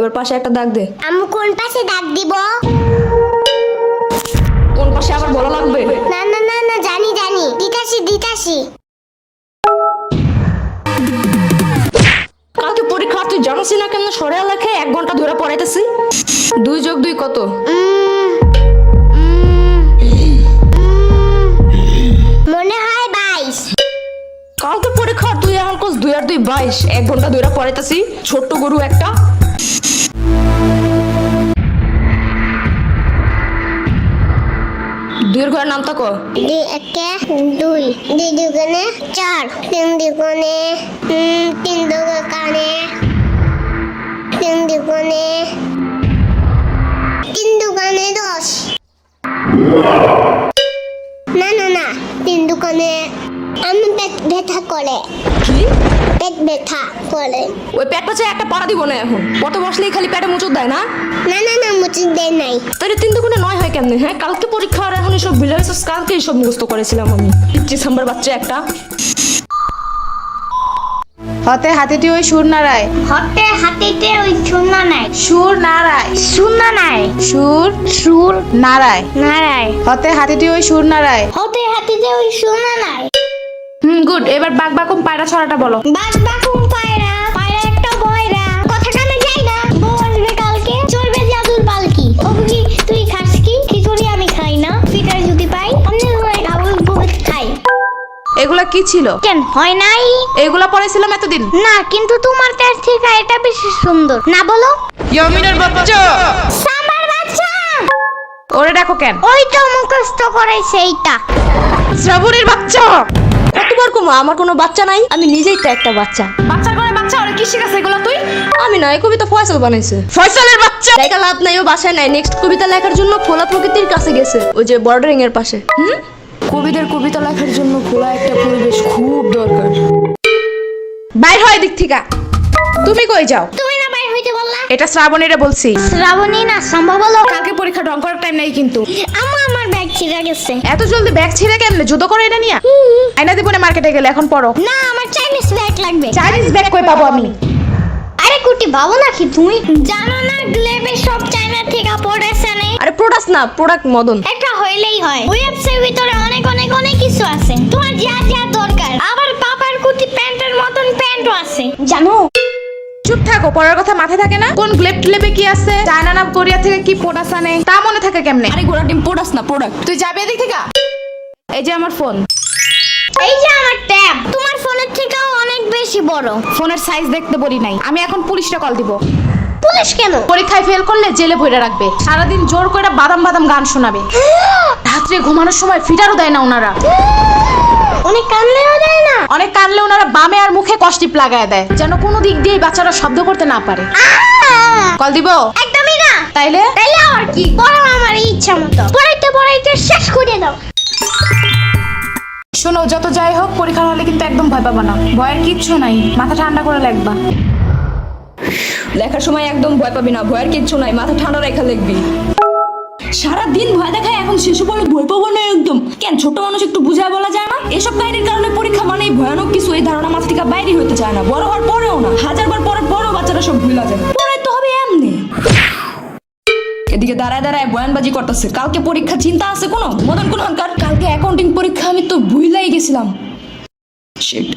এবার পাশে একটা দাগ দে। আম্মু কোন পাশে দাগ দিব? কোন পাশে আবার বলা লাগবে? না না না না, জানি জানি, দিতাছি। কালকে পরীক্ষা, তুই জানিস না কেমন সরে লেখে 1 ঘন্টা ধরে পড়াইতেছি। 2 + 2 কত? মনে হয় 22। কালকে পরীক্ষা, তুই এখন কোস 2 আর 2 22। 1 ঘন্টা ধরে পড়াইতেছি, ছোট্ট গরু একটা। দুইয়ের ঘরের নামটা ক? 2 একে 2, 2 দুগুণে 4, 3 দুগুণে 3 দুগুণে 3 দুগুণে 10। না না না, 3 দুগুণে আমি পেট ব্যথা করে। কি? পেট ব্যথা করে। ওই পেটটা চাই একটা পাড়া দিব না এখন। কত বসলেই খালি পেটে মুচুর দেয় না? না না না, মুচি দেয় নাই। তাহলে 3 দুগুণে 9 হয় কেমনে? হ্যাঁ, কালকে পরীক্ষা আর এখন এসব বিলাস, কালকে এসব মুখস্থ করেছিলাম আমি। 25 নম্বর বাচ্চা একটা। হতে হাতিটি ওই সুর নাড়ায়। হতে হাতিতে ওই শূন্য নাই। সুর নাড়ায়। শূন্য নাই। সুর নাড়ায়। নারায়। হতে হাতিটি ওই সুর নাড়ায়। হতে হাতিতে ওই শূন্য নাই। গুড। এবার বাক বাকুম পায়রা ছড়াটা বলো। বাস বাকুম পায়রা, পায়রা একটা বয়রা, কথা কানে যাই না, বউ আসবে কালকে, চলবে জাদুর পালকি। ও বুঝি তুই খাস কি? খিচুড়ি আমি খাই না, পিঠার যদি পাই অন্য ঘরে খাবো, বহুত খাই। এগুলা কি ছিল? কেন হয় নাই? এগুলা পড়েছিলাম এতদিন। না, কিন্তু তোমার কাছ থেকে এটা বেশি সুন্দর। না বলো? ইয়ামিনের বাচ্চা। সামার বাচ্চা। ওরে দেখো কেন? ওই তো মুখস্থ করাইছে এইটা। শ্রাবণীর বাচ্চা। কতবার কমা, আমার কোনো বাচ্চা নাই, আমি নিজেই তো একটা বাচ্চা। বাচ্চার ঘরে বাচ্চা, ওরে কি শিখাছে এগুলা তুই? আমি না, এই কবিতা ফয়সাল বানাইছে। ফয়সালের বাচ্চা। লেখা লাভ নাই, ও বাসায় নাই। নেক্সট কবিতা লেখার জন্য খোলা প্রকৃতির কাছে গেছে, ওই যে বর্ডারিং এর পাশে। কবিদের কবিতা লেখার জন্য খোলা একটা পরিবেশ খুব দরকার। বাইর হয় দিক থেকে। তুমি কই যাও? তুমি না বাইরে হইতে বললা? এটা শ্রাবণীরে বলছি। শ্রাবণী না, সম্ভব হলো। কালকে পরীক্ষা ঢং করার টাইম নাই কিন্তু। আমার ব্যাগ ছিঁড়ে গেছে। এত জলদি ব্যাগ ছিঁড়ে কেমনে? জুতো করে এটা নিয়া আয়না দিবনে মার্কেটে গেলে। এখন পড়ো। না, আমার চাইনিজ ব্যাগ লাগবে। চাইনিজ ব্যাগ কই পাবো আমি? আরে কুটি, ভাবো নাকি তুমি? জানো না গ্লেবে সব চায়না থেকে পড়েছে না? আরে প্রোডাক্ট না, প্রোডাক্ট মদন। একটা হইলেই হয়। ওয়েবসাইটের ভিতরে অনেক অনেক অনেক কিছু আছে, তোমার যা যা দরকার। আবার পাপার কুটি প্যান্টের মতন প্যান্টও আছে, জানো? চুপ থাকো, পড়ার কথা মাথায় থাকে না? কোন গ্লেব টেলেবে কি আছে, চায়না না কোরিয়া থেকে কি প্রোডাক্ট আনে, তা মনে থাকে কেমনে? আরে গোড়া ডিম প্রোডাক্ট না, প্রোডাক্ট। তুই যাবে এদিক থেকে। এই যে আমার ফোন। এই যে আমার ট্যাব, তোমার ফোনের থেকেও অনেক বেশি বড়। ফোনের সাইজ দেখতে বলি নাই আমি। এখন পুলিশটা কল দিব। পুলিশ কেন? পরীক্ষায় ফেল করলে জেলে ভরে রাখবে। সারাদিন জোর করে বাদাম বাদাম গান শোনাবে। রাত্রে ঘুমানোর সময় ফিটারও দেয় না ওনারা। অনেক কানলেও দেয় না? অনেক কানলে ওনারা বামে আর মুখে কষ্টিপ লাগায় দেয়, যেন কোনো দিক দিয়ে বাচ্চারা শব্দ করতে না পারে। কল দিব? একদমই না। তাইলে আর কি পড়ো আমার ইচ্ছা মতো, পড়াইতে শেষ করে দাও। শোনো, যত যাই হোক পরীক্ষার হলে কিন্তু একদম ভয় পাবা না। ভয়ের কিচ্ছু নাই, মাথা ঠান্ডা করে লিখবা। লেখার সময় একদম ভয় পাবি না, ভয়ের কিচ্ছু নাই, মাথা ঠান্ডা রেখা লিখবি। সারাদিন ভয় দেখায়, এখন শেষে বলে ভয় পাবো না একদম। কেন, ছোট মানুষ একটু বুঝায় বলা যায় না? এসব কাহিনীর কারণে পরীক্ষা মানেই ভয়ানক কিছু, এই ধারণা মাথা থেকে বাইরে হতে চায় না। বড় হওয়ার পরেও না, 1000 বার পড়ার পরেও বাচ্চারা সব ভুলা যায়। পড়াইতে হবে এমনি। এদিকে দাঁড়ায় দাঁড়ায় বয়ানবাজি করতেছে। কালকে পরীক্ষা, চিন্তা আছে কোনো? মদন কোন কালকে অ্যাকাউন্টিং পরীক্ষা, আমি তো ভুলাই গেছিলাম। শিট।